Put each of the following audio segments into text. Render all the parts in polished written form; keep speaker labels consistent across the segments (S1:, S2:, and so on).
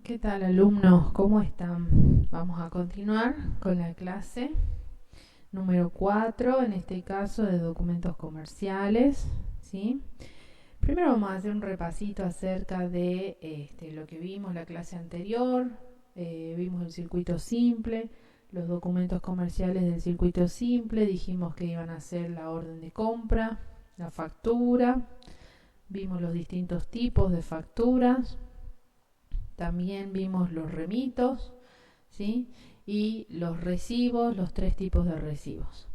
S1: ¿Qué tal, alumnos? ¿Cómo están? Vamos a continuar con la clase número 4, en este caso de documentos comerciales, ¿sí? Primero vamos a hacer un repasito acerca de lo que vimos la clase anterior. Vimos el circuito simple, los documentos comerciales del circuito simple. Dijimos que iban a ser la orden de compra, la factura. Vimos los distintos tipos de facturas. También vimos los remitos, ¿sí? Y los recibos, los tres tipos de recibos.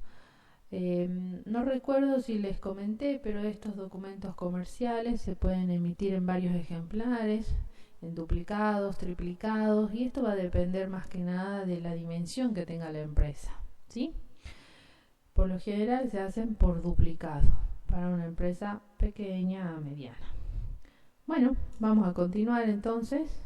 S1: No recuerdo si les comenté, pero estos documentos comerciales se pueden emitir en varios ejemplares, en duplicados, triplicados, y esto va a depender más que nada de la dimensión que tenga la empresa, ¿sí? Por lo general se hacen por duplicado, para una empresa pequeña a mediana. Bueno, vamos a continuar entonces.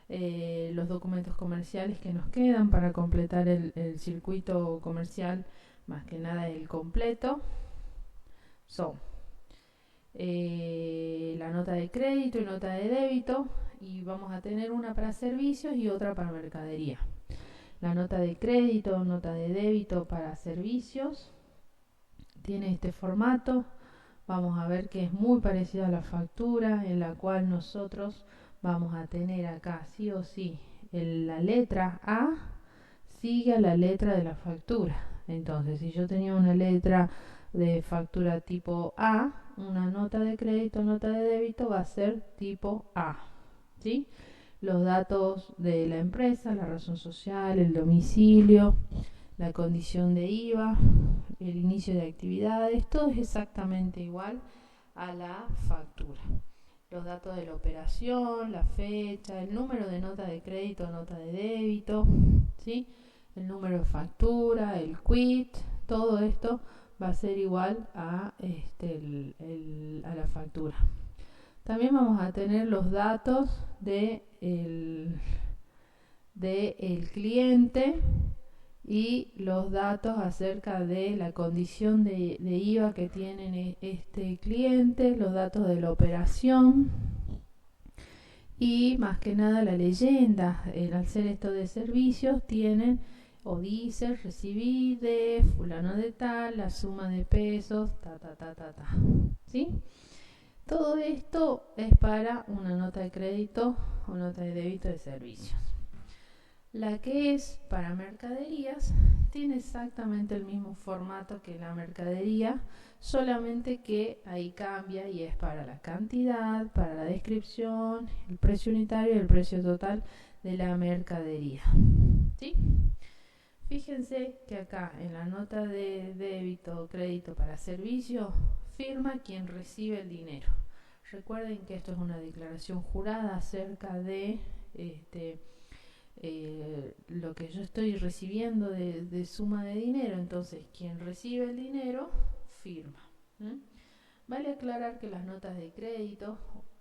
S1: Los documentos comerciales que nos quedan para completar el circuito comercial, más que nada el completo, son la nota de crédito y nota de débito, y vamos a tener una para servicios y otra para mercadería. La nota de crédito o nota de débito para servicios tiene este formato. Vamos a ver que es muy parecida a la factura, en la cual nosotros vamos a tener acá sí o sí la letra A sigue a la letra de la factura. Entonces, si yo tenía una letra de factura tipo A, una nota de crédito, nota de débito va a ser tipo A, ¿sí? Los datos de la empresa, la razón social, el domicilio, la condición de IVA, el inicio de actividades, todo es exactamente igual a la factura. Los datos de la operación, la fecha, el número de nota de crédito o nota de débito, ¿sí? El número de factura, el quit, todo esto va a ser igual a, a la factura. También vamos a tener los datos de el cliente y los datos acerca de la condición de IVA que tiene este cliente, los datos de la operación y más que nada la leyenda. Al ser esto de servicios tienen o dice recibí de fulano de tal la suma de pesos, ¿sí? Todo esto es para una nota de crédito o nota de débito de servicios. La que es para mercaderías tiene exactamente el mismo formato que la mercadería, solamente que ahí cambia y es para la cantidad, para la descripción, el precio unitario y el precio total de la mercadería, ¿sí? Fíjense que acá en la nota de débito o crédito para servicio firma quien recibe el dinero. Recuerden que esto es una declaración jurada acerca de lo que yo estoy recibiendo de suma de dinero. Entonces quien recibe el dinero firma. Vale aclarar que las notas de crédito,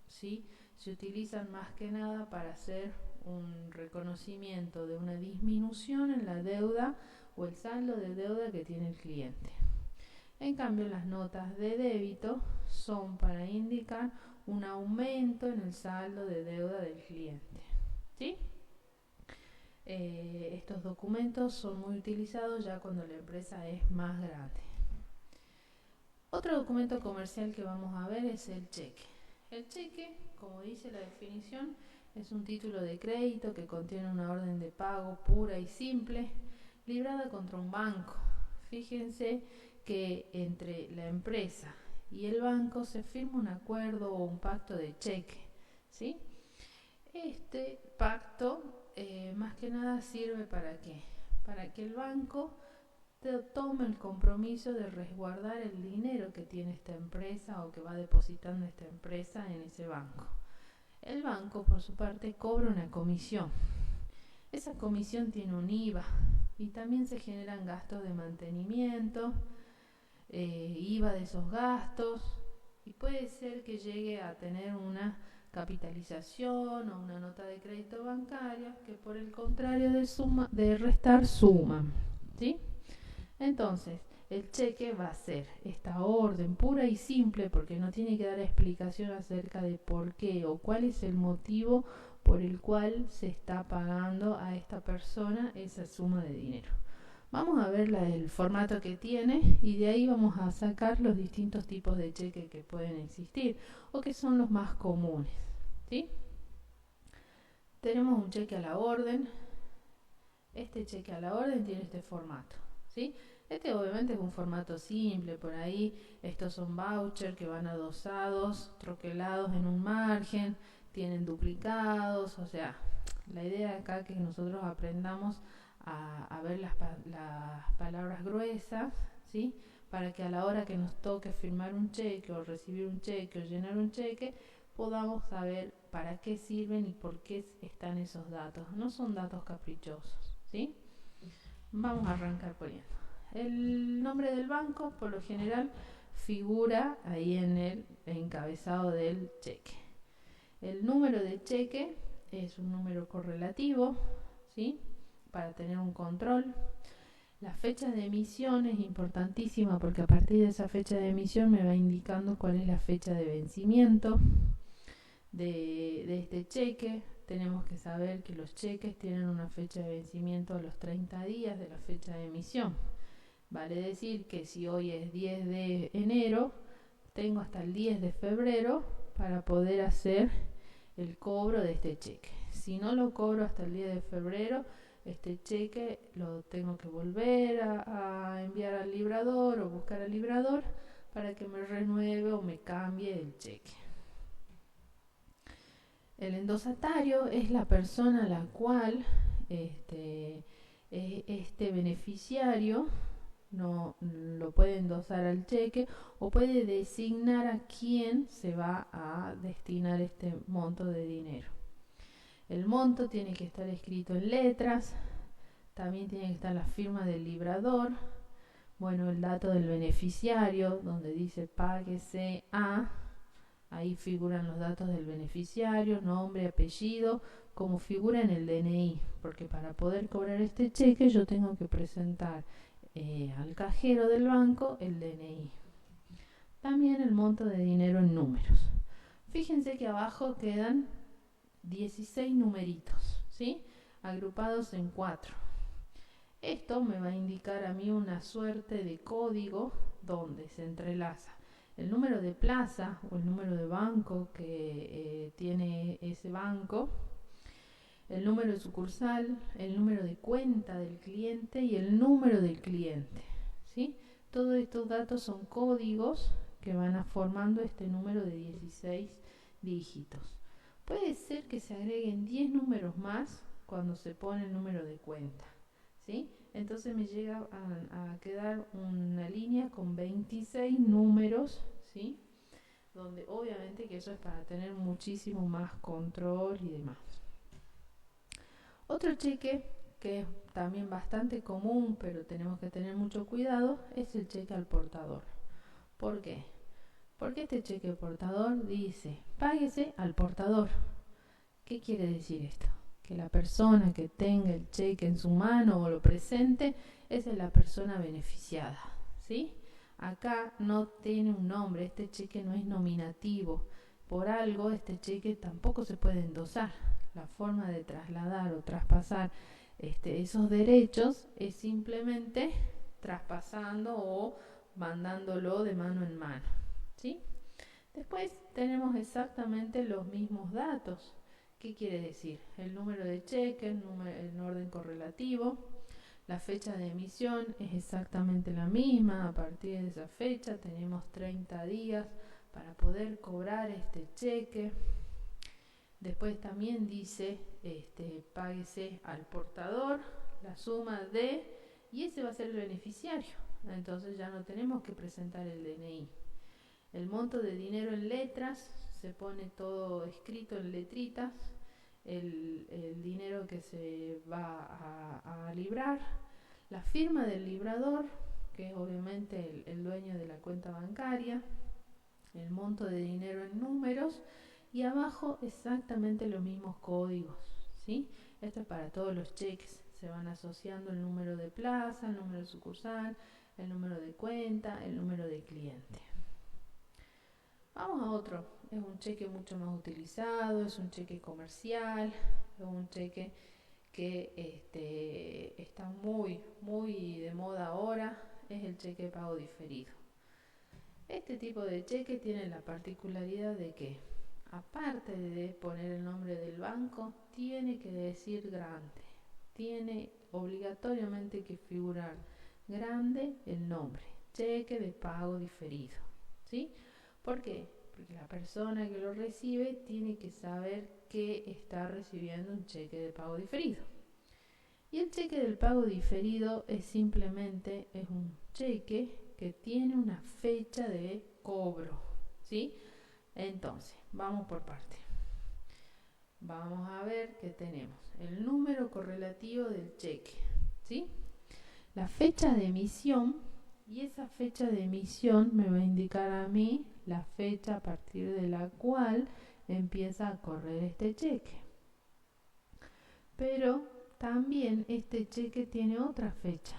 S1: ¿sí?, se utilizan más que nada para hacer un reconocimiento de una disminución en la deuda o el saldo de deuda que tiene el cliente. En cambio, las notas de débito son para indicar un aumento en el saldo de deuda del cliente, ¿sí? Estos documentos son muy utilizados ya cuando la empresa es más grande. Otro documento comercial que vamos a ver es el cheque. El cheque, como dice la definición, es un título de crédito que contiene una orden de pago pura y simple, librada contra un banco. Fíjense que entre la empresa y el banco se firma un acuerdo o un pacto de cheque, ¿sí? Este pacto más que nada sirve para ¿qué? Para que el banco tome el compromiso de resguardar el dinero que tiene esta empresa o que va depositando esta empresa en ese banco. El banco, por su parte, cobra una comisión. Esa comisión tiene un IVA y también se generan gastos de mantenimiento, IVA de esos gastos, y puede ser que llegue a tener una capitalización o una nota de crédito bancaria que por el contrario de restar suman, ¿sí? Entonces, el cheque va a ser esta orden pura y simple porque no tiene que dar explicación acerca de por qué o cuál es el motivo por el cual se está pagando a esta persona esa suma de dinero. Vamos a ver el formato que tiene y de ahí vamos a sacar los distintos tipos de cheque que pueden existir o que son los más comunes, ¿sí? Tenemos un cheque a la orden. Este cheque a la orden tiene este formato, ¿sí? Este obviamente es un formato simple, por ahí estos son vouchers que van adosados, troquelados en un margen, tienen duplicados, o sea, la idea acá es que nosotros aprendamos a ver las palabras gruesas, ¿sí? Para que a la hora que nos toque firmar un cheque o recibir un cheque o llenar un cheque, podamos saber para qué sirven y por qué están esos datos. No son datos caprichosos, ¿sí? Vamos a arrancar poniendo. El nombre del banco, por lo general, figura ahí en el encabezado del cheque. El número de cheque es un número correlativo, ¿sí? Para tener un control. La fecha de emisión es importantísima porque a partir de esa fecha de emisión me va indicando cuál es la fecha de vencimiento de este cheque. Tenemos que saber que los cheques tienen una fecha de vencimiento a los 30 días de la fecha de emisión. Vale decir que si hoy es 10 de enero, tengo hasta el 10 de febrero para poder hacer el cobro de este cheque. Si no lo cobro hasta el 10 de febrero, este cheque lo tengo que volver a enviar al librador o buscar al librador para que me renueve o me cambie el cheque. El endosatario es la persona a la cual este beneficiario no lo puede endosar al cheque o puede designar a quién se va a destinar este monto de dinero. El monto tiene que estar escrito en letras, también tiene que estar la firma del librador, bueno, el dato del beneficiario, donde dice páguese a, ahí figuran los datos del beneficiario, nombre, apellido, como figura en el DNI, porque para poder cobrar este cheque yo tengo que presentar al cajero del banco el DNI. También el monto de dinero en números. Fíjense que abajo quedan 16 numeritos, ¿sí? Agrupados en 4. Esto me va a indicar a mí una suerte de código donde se entrelaza el número de plaza o el número de banco que tiene ese banco, el número de sucursal, el número de cuenta del cliente y el número del cliente, ¿sí? Todos estos datos son códigos que van formando este número de 16 dígitos. Puede ser que se agreguen 10 números más cuando se pone el número de cuenta, ¿sí? Entonces me llega a quedar una línea con 26 números, ¿sí? Donde obviamente que eso es para tener muchísimo más control y demás. Otro cheque que es también bastante común, pero tenemos que tener mucho cuidado, es el cheque al portador. ¿Por qué? Porque este cheque portador dice, páguese al portador. ¿Qué quiere decir esto? Que la persona que tenga el cheque en su mano o lo presente, esa es la persona beneficiada, ¿sí? Acá no tiene un nombre, este cheque no es nominativo. Por algo, este cheque tampoco se puede endosar. La forma de trasladar o traspasar esos derechos es simplemente traspasando o mandándolo de mano en mano, ¿sí? Después tenemos exactamente los mismos datos. ¿Qué quiere decir? El número de cheque en orden correlativo. La fecha de emisión es exactamente la misma. A partir de esa fecha tenemos 30 días para poder cobrar este cheque. Después también dice, páguese al portador la suma de, y ese va a ser el beneficiario. Entonces ya no tenemos que presentar el DNI. El monto de dinero en letras, se pone todo escrito en letritas, el dinero que se va a librar, la firma del librador, que es obviamente el dueño de la cuenta bancaria, el monto de dinero en números y abajo exactamente los mismos códigos, ¿sí? Esto es para todos los cheques, se van asociando el número de plaza, el número de sucursal, el número de cuenta, el número de cliente. Vamos a otro. es un cheque mucho más utilizado, es un cheque comercial, es un cheque que está muy de moda ahora, es el cheque de pago diferido. Este tipo de cheque tiene la particularidad de que, aparte de poner el nombre del banco, tiene que decir grande, tiene obligatoriamente que figurar grande el nombre, cheque de pago diferido, ¿sí? ¿Por qué? Porque la persona que lo recibe tiene que saber que está recibiendo un cheque de pago diferido. Y el cheque del pago diferido es un cheque que tiene una fecha de cobro, ¿sí? Entonces, vamos por parte. Vamos a ver que tenemos el número correlativo del cheque, ¿sí? La fecha de emisión, y esa fecha de emisión me va a indicar a mí la fecha a partir de la cual empieza a correr este cheque. Pero también este cheque tiene otra fecha,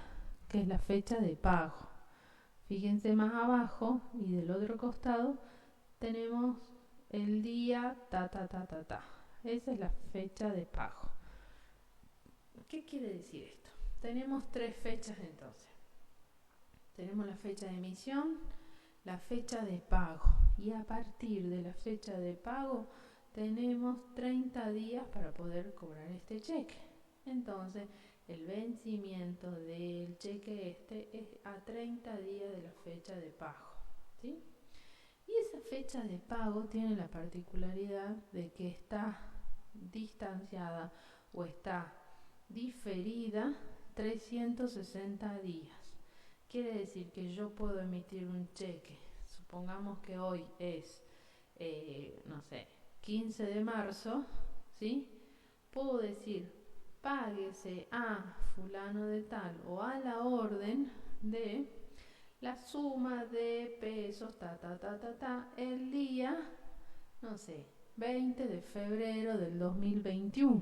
S1: que es la fecha de pago. Fíjense más abajo y del otro costado tenemos el día ta. Esa es la fecha de pago. ¿Qué quiere decir esto? Tenemos tres fechas entonces. Tenemos la fecha de emisión, la fecha de pago, y a partir de la fecha de pago tenemos 30 días para poder cobrar este cheque. Entonces, el vencimiento del cheque es a 30 días de la fecha de pago, ¿sí? Y esa fecha de pago tiene la particularidad de que está distanciada o está diferida 360 días. Quiere decir que yo puedo emitir un cheque, supongamos que hoy es, 15 de marzo, ¿sí? Puedo decir, páguese a fulano de tal o a la orden de la suma de pesos, el día, 20 de febrero del 2021,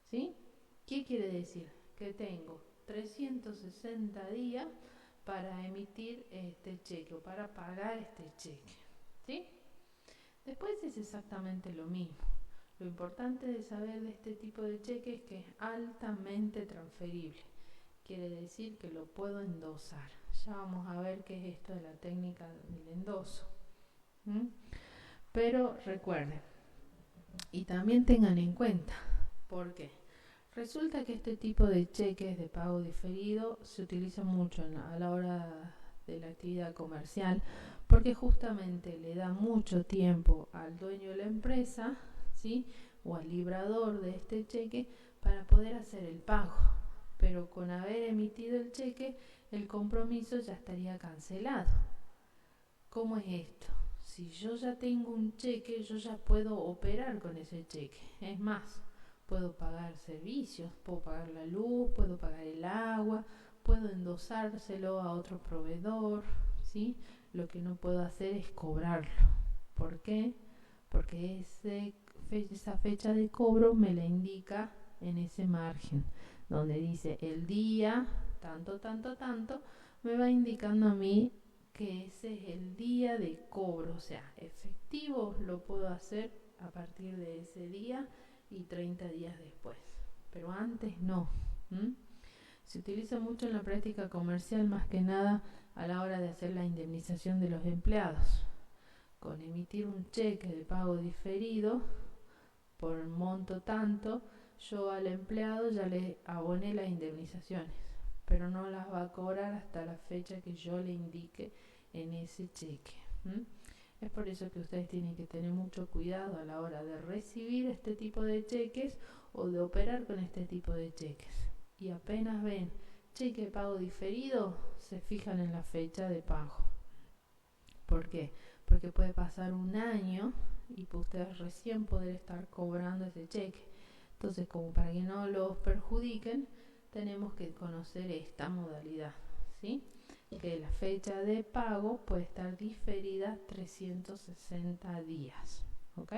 S1: ¿sí? ¿Qué quiere decir? Que tengo 360 días para emitir este cheque o para pagar este cheque, ¿sí? Después es exactamente lo mismo. Lo importante de saber de este tipo de cheque es que es altamente transferible. Quiere decir que lo puedo endosar. Ya vamos a ver qué es esto de la técnica del endoso. Pero recuerden, y también tengan en cuenta, ¿por qué? Resulta que este tipo de cheques de pago diferido se utiliza mucho a la hora de la actividad comercial, porque justamente le da mucho tiempo al dueño de la empresa, ¿sí? O al librador de este cheque para poder hacer el pago. Pero con haber emitido el cheque, el compromiso ya estaría cancelado. ¿Cómo es esto? Si yo ya tengo un cheque, yo ya puedo operar con ese cheque. Es más, puedo pagar servicios, puedo pagar la luz, puedo pagar el agua, puedo endosárselo a otro proveedor, ¿sí? Lo que no puedo hacer es cobrarlo. ¿Por qué? Porque esa fecha de cobro me la indica en ese margen, donde dice el día, tanto, me va indicando a mí que ese es el día de cobro, o sea, efectivo lo puedo hacer a partir de ese día y 30 días después, pero antes no. Se utiliza mucho en la práctica comercial, más que nada a la hora de hacer la indemnización de los empleados. Con emitir un cheque de pago diferido por el monto tanto, yo al empleado ya le aboné las indemnizaciones, pero no las va a cobrar hasta la fecha que yo le indique en ese cheque. Es por eso que ustedes tienen que tener mucho cuidado a la hora de recibir este tipo de cheques o de operar con este tipo de cheques. Y apenas ven cheque de pago diferido, se fijan en la fecha de pago. ¿Por qué? Porque puede pasar un año y ustedes recién poder estar cobrando ese cheque. Entonces, como para que no los perjudiquen, tenemos que conocer esta modalidad, ¿sí? Que la fecha de pago puede estar diferida 360 días, ¿ok?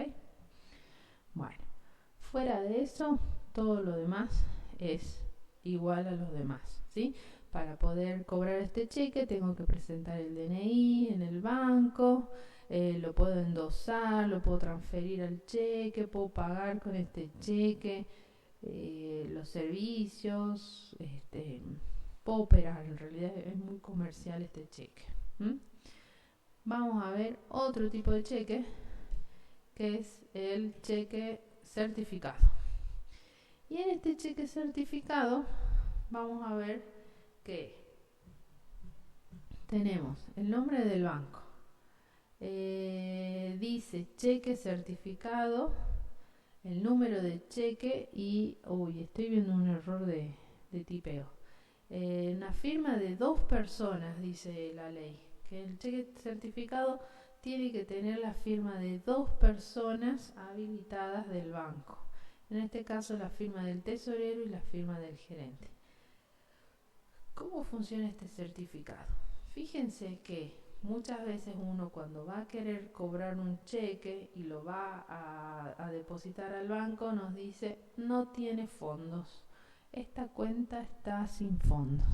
S1: Bueno, fuera de eso, todo lo demás es igual a los demás, ¿sí? Para poder cobrar este cheque tengo que presentar el DNI en el banco, lo puedo endosar, lo puedo transferir al cheque, puedo pagar con este cheque los servicios, puedo operar. En realidad es muy comercial este cheque. Vamos a ver otro tipo de cheque, que es el cheque certificado. Y en este cheque certificado vamos a ver que tenemos el nombre del banco, dice cheque certificado, el número de cheque y, estoy viendo un error de tipeo, una firma de 2 personas, dice la ley, que el cheque certificado tiene que tener la firma de 2 personas habilitadas del banco. En este caso la firma del tesorero y la firma del gerente. ¿Cómo funciona este certificado? Fíjense que muchas veces uno, cuando va a querer cobrar un cheque y lo va a depositar al banco, nos dice: no tiene fondos, esta cuenta está sin fondos.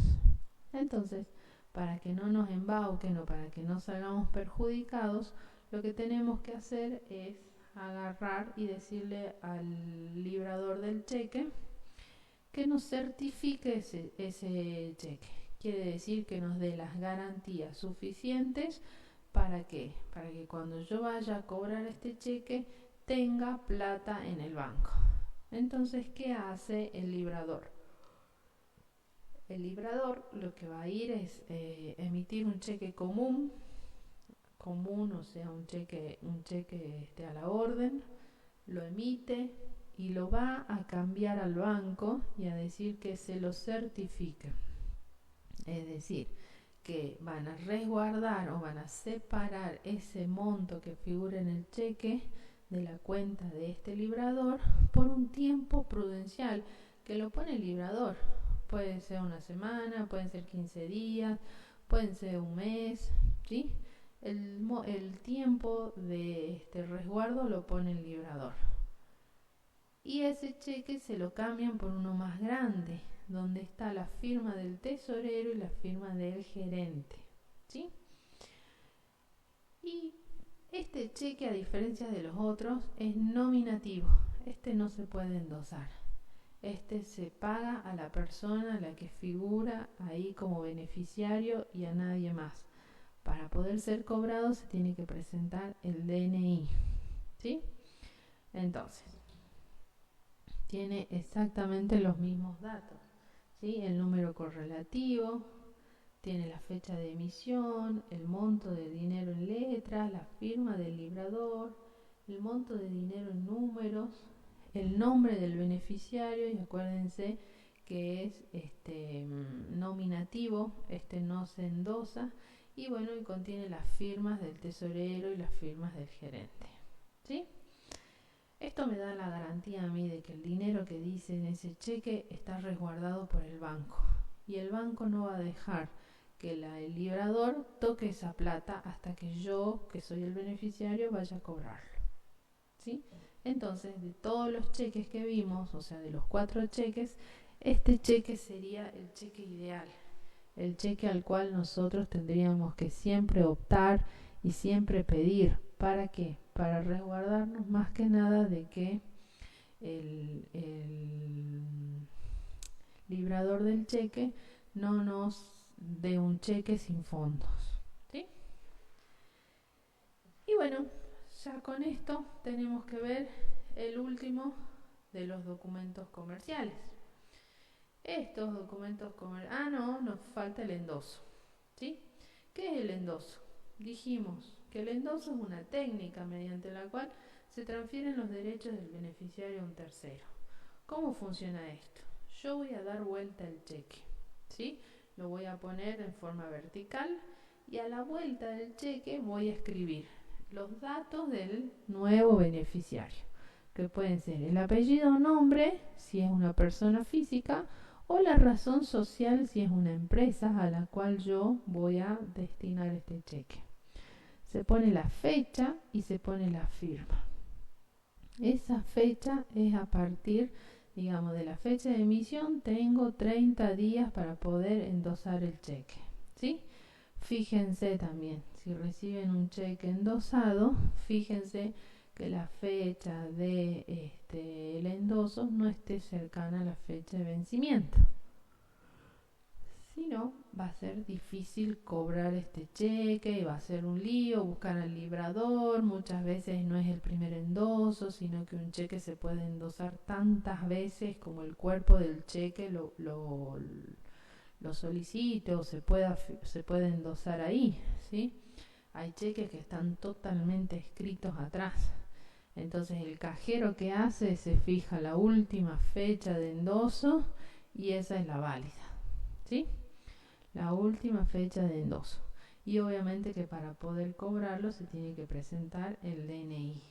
S1: Entonces, para que no nos embauquen o para que no salgamos perjudicados, lo que tenemos que hacer es agarrar y decirle al librador del cheque que nos certifique ese cheque. Quiere decir que nos dé las garantías suficientes para que cuando yo vaya a cobrar este cheque tenga plata en el banco. Entonces, ¿qué hace el librador? El librador lo que va a ir es emitir un cheque común, o sea, un cheque a la orden, lo emite y lo va a cambiar al banco y a decir que se lo certifique. Es decir, que van a resguardar o van a separar ese monto que figura en el cheque de la cuenta de este librador por un tiempo prudencial que lo pone el librador. Puede ser una semana, pueden ser 15 días, pueden ser un mes, ¿sí? El tiempo de resguardo lo pone el librador. Y ese cheque se lo cambian por uno más grande, donde está la firma del tesorero y la firma del gerente, ¿sí? Y este cheque, a diferencia de los otros, es nominativo. Este no se puede endosar. Este se paga a la persona a la que figura ahí como beneficiario y a nadie más. Para poder ser cobrado se tiene que presentar el DNI, ¿sí? Entonces, tiene exactamente los mismos datos, ¿sí? El número correlativo, tiene la fecha de emisión, el monto de dinero en letras, la firma del librador, el monto de dinero en números, el nombre del beneficiario, y acuérdense que es nominativo, no se endosa, y bueno, y contiene las firmas del tesorero y las firmas del gerente, ¿sí? Esto me da la garantía a mí de que el dinero que dice en ese cheque está resguardado por el banco, y el banco no va a dejar que el librador toque esa plata hasta que yo, que soy el beneficiario, vaya a cobrarlo, ¿sí? Entonces, de todos los cheques que vimos, o sea, de los 4 cheques, este cheque sería el cheque ideal, el cheque al cual nosotros tendríamos que siempre optar y siempre pedir. ¿Para qué? Para resguardarnos más que nada de que el librador del cheque no nos dé un cheque sin fondos, ¿sí? Y bueno, ya con esto tenemos que ver el último de los documentos comerciales. Estos documentos comerciales... nos falta el endoso, ¿sí? ¿Qué es el endoso? Dijimos que el endoso es una técnica mediante la cual se transfieren los derechos del beneficiario a un tercero. ¿Cómo funciona esto? Yo voy a dar vuelta el cheque, ¿sí? Lo voy a poner en forma vertical y a la vuelta del cheque voy a escribir los datos del nuevo beneficiario, que pueden ser el apellido o nombre, si es una persona física, o la razón social, si es una empresa a la cual yo voy a destinar este cheque. Se pone la fecha y se pone la firma. Esa fecha es a partir, digamos, de la fecha de emisión. Tengo 30 días para poder endosar el cheque, ¿sí? Fíjense también, si reciben un cheque endosado, fíjense que la fecha de el endoso no esté cercana a la fecha de vencimiento. Si no, va a ser difícil cobrar este cheque y va a ser un lío buscar al librador. Muchas veces no es el primer endoso, sino que un cheque se puede endosar tantas veces como el cuerpo del cheque lo solicite o se puede endosar ahí, ¿sí? Hay cheques que están totalmente escritos atrás. Entonces el cajero que hace se fija la última fecha de endoso y esa es la válida, ¿sí? La última fecha de endoso. Y obviamente que para poder cobrarlo se tiene que presentar el DNI.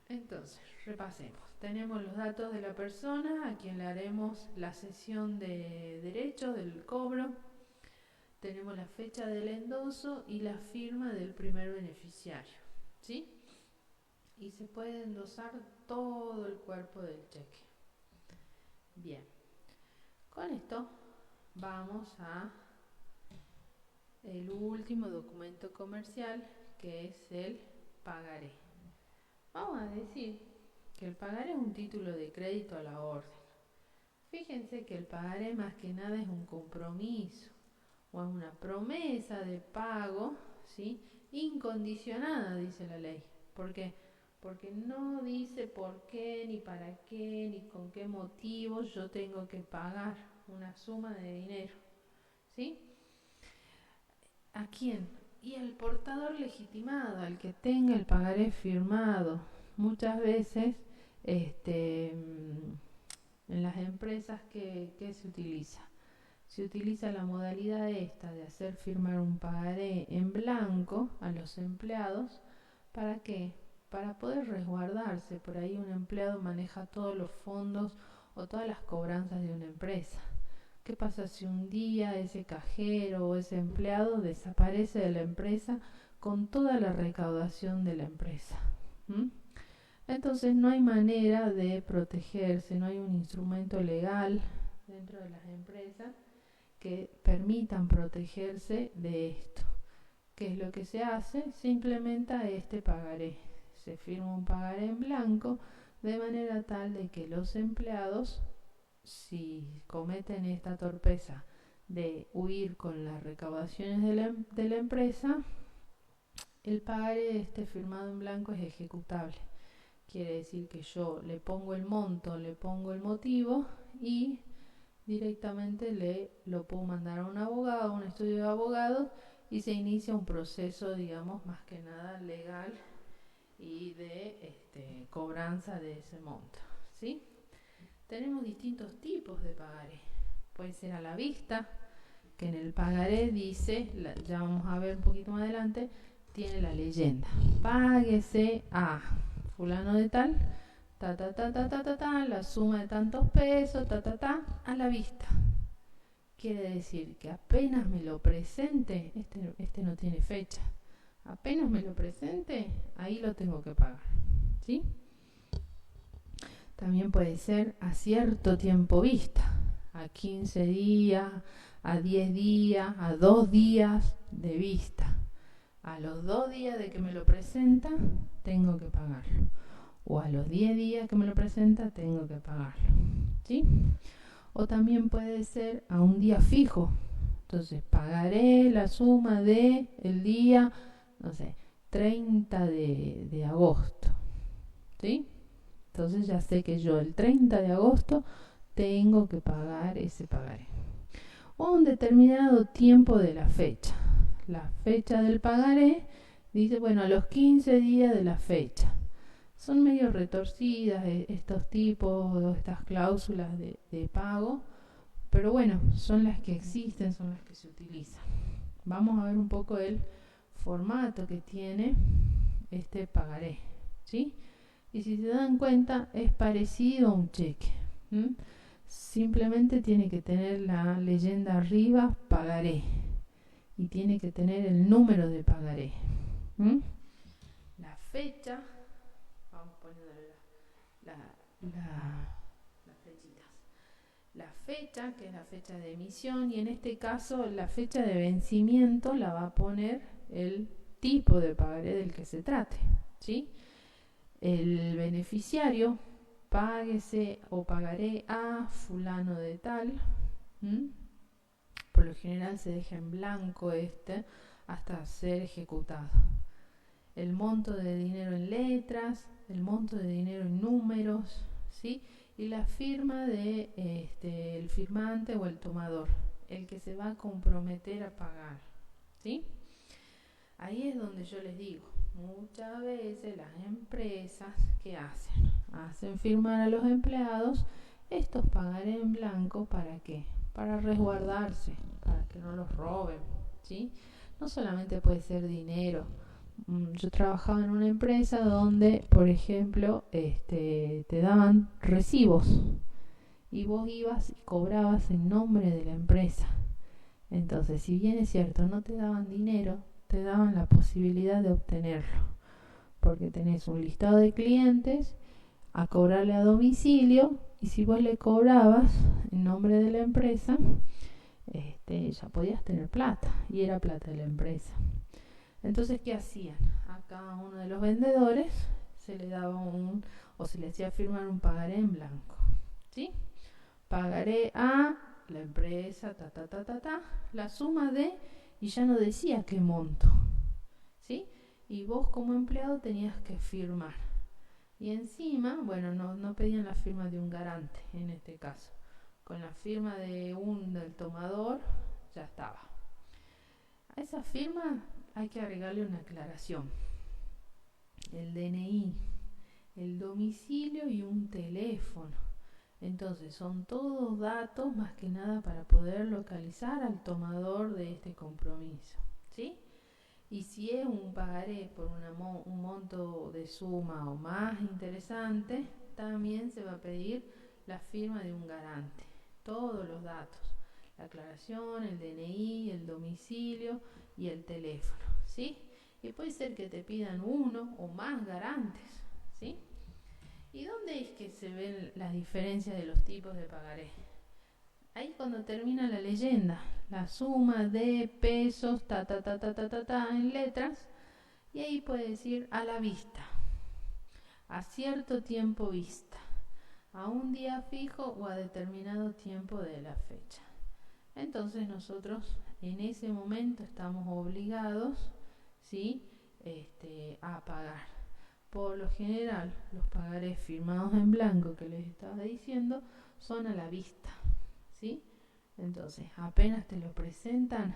S1: Entonces, repasemos. Tenemos los datos de la persona a quien le haremos la cesión de derechos del cobro. Tenemos la fecha del endoso y la firma del primer beneficiario, ¿sí? Y se puede endosar todo el cuerpo del cheque. Bien, con esto vamos a el último documento comercial, que es el pagaré. Vamos a decir que el pagaré es un título de crédito a la orden. Fíjense que el pagaré más que nada es un compromiso o es una promesa de pago, ¿sí? Incondicionada, dice la ley. ¿Por qué? Porque no dice por qué, ni para qué, ni con qué motivos yo tengo que pagar una suma de dinero, ¿sí? ¿A quién? Y al portador legitimado, al que tenga el pagaré firmado. Muchas veces, en las empresas que se utiliza. Se utiliza la modalidad esta de hacer firmar un pagaré en blanco a los empleados. ¿Para qué? Para poder resguardarse. Por ahí un empleado maneja todos los fondos o todas las cobranzas de una empresa. ¿Qué pasa si un día ese cajero o ese empleado desaparece de la empresa con toda la recaudación de la empresa? ¿Mm? Entonces no hay manera de protegerse, no hay un instrumento legal dentro de las empresas que permitan protegerse de esto. ¿Qué es lo que se hace? Se implementa este pagaré. Se firma un pagaré en blanco de manera tal de que los empleados, si cometen esta torpeza de huir con las recaudaciones de la empresa, el pagaré firmado en blanco es ejecutable. Quiere decir que yo le pongo el monto, le pongo el motivo y directamente lo puedo mandar a un abogado, a un estudio de abogados, y se inicia un proceso, digamos, más que nada legal y de cobranza de ese monto, ¿sí? Tenemos distintos tipos de pagaré. Puede ser a la vista, que en el pagaré dice, ya vamos a ver un poquito más adelante, tiene la leyenda: páguese a fulano de tal, la suma de tantos pesos, a la vista. Quiere decir que apenas me lo presente, este no tiene fecha, apenas me lo presente, ahí lo tengo que pagar, ¿sí? También puede ser a cierto tiempo vista, a 15 días, a 10 días, a 2 días de vista. A los 2 días de que me lo presenta, tengo que pagarlo. O a los 10 días que me lo presenta, tengo que pagarlo, ¿sí? O también puede ser a un día fijo. Entonces, pagaré la suma de el día, no sé, 30 de agosto, ¿sí? Entonces ya sé que yo el 30 de agosto tengo que pagar ese pagaré. O un determinado tiempo de la fecha. La fecha del pagaré dice, bueno, a los 15 días de la fecha. Son medio retorcidas estos tipos, estas cláusulas de pago, pero bueno, son las que existen, son las que se utilizan. Vamos a ver un poco el formato que tiene este pagaré, ¿sí? Y si se dan cuenta, es parecido a un cheque. Simplemente tiene que tener la leyenda arriba, pagaré, y tiene que tener el número de pagaré. La fecha, vamos poniendo las fechitas. la fecha, que es la fecha de emisión, y en este caso la fecha de vencimiento la va a poner el tipo de pagaré del que se trate, ¿sí? El beneficiario, páguese o pagaré a fulano de tal. Por lo general se deja en blanco hasta ser ejecutado. El monto de dinero en letras, el monto de dinero en números, ¿sí? Y la firma de el firmante o el tomador, el que se va a comprometer a pagar, ¿sí? Ahí es donde yo les digo, muchas veces las empresas, ¿qué hacen? Hacen firmar a los empleados estos pagaré en blanco, ¿para qué? Para resguardarse, para que no los roben, ¿sí? No solamente puede ser dinero. Yo trabajaba en una empresa donde, por ejemplo, te daban recibos y vos ibas y cobrabas en nombre de la empresa. Entonces, si bien es cierto, no te daban dinero, te daban la posibilidad de obtenerlo, porque tenés un listado de clientes a cobrarle a domicilio, y si vos le cobrabas en nombre de la empresa, ya podías tener plata, y era plata de la empresa. Entonces, ¿qué hacían? A cada uno de los vendedores se le daba o se le hacía firmar un pagaré en blanco, ¿sí? Pagaré a la empresa, la suma de, y ya no decía qué monto, ¿sí? Y vos como empleado tenías que firmar. Y encima, bueno, no pedían la firma de un garante en este caso. Con la firma del tomador ya estaba. A esa firma hay que agregarle una aclaración. El DNI, el domicilio y un teléfono. Entonces son todos datos más que nada para poder localizar al tomador de este compromiso, ¿sí? Y si es un pagaré por un monto de suma o más interesante, también se va a pedir la firma de un garante. Todos los datos, la aclaración, el DNI, el domicilio y el teléfono, ¿sí? Y puede ser que te pidan uno o más garantes, ¿sí? ¿Y dónde es que se ven las diferencias de los tipos de pagaré? Ahí cuando termina la leyenda, la suma de pesos, en letras, y ahí puede decir a la vista, a cierto tiempo vista, a un día fijo o a determinado tiempo de la fecha. Entonces nosotros en ese momento estamos obligados, ¿sí? A pagar. Por lo general, los pagarés firmados en blanco que les estaba diciendo son a la vista, ¿sí? Entonces, apenas te lo presentan,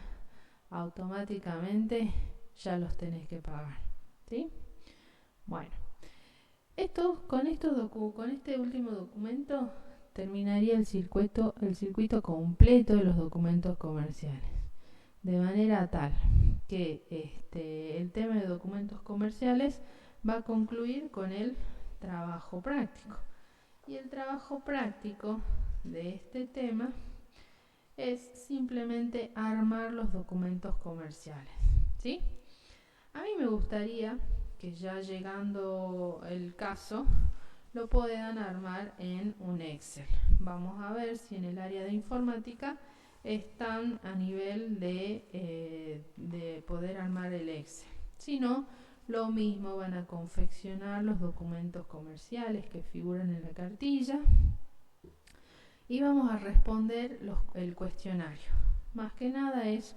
S1: automáticamente ya los tenés que pagar, ¿sí? Bueno, con este último documento terminaría el circuito completo de los documentos comerciales, de manera tal que el tema de documentos comerciales va a concluir con el trabajo práctico. Y el trabajo práctico de este tema es simplemente armar los documentos comerciales, ¿sí? A mí me gustaría que ya llegando el caso lo puedan armar en un Excel. Vamos a ver si en el área de informática están a nivel de poder armar el Excel. Si no, lo mismo, van a confeccionar los documentos comerciales que figuran en la cartilla y vamos a responder el cuestionario. Más que nada es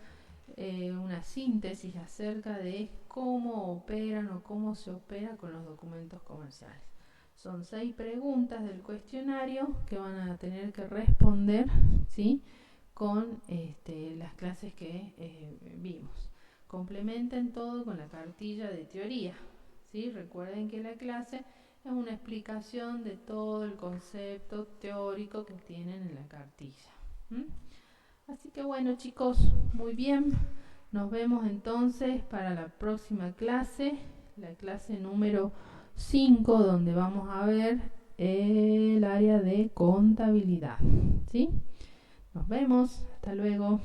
S1: una síntesis acerca de cómo operan o cómo se opera con los documentos comerciales. Son 6 preguntas del cuestionario que van a tener que responder, ¿sí? Con las clases que vimos. Complementen todo con la cartilla de teoría, ¿sí? Recuerden que la clase es una explicación de todo el concepto teórico que tienen en la cartilla. Así que bueno, chicos, muy bien. Nos vemos entonces para la próxima clase, la clase número 5, donde vamos a ver el área de contabilidad, ¿sí? Nos vemos, hasta luego.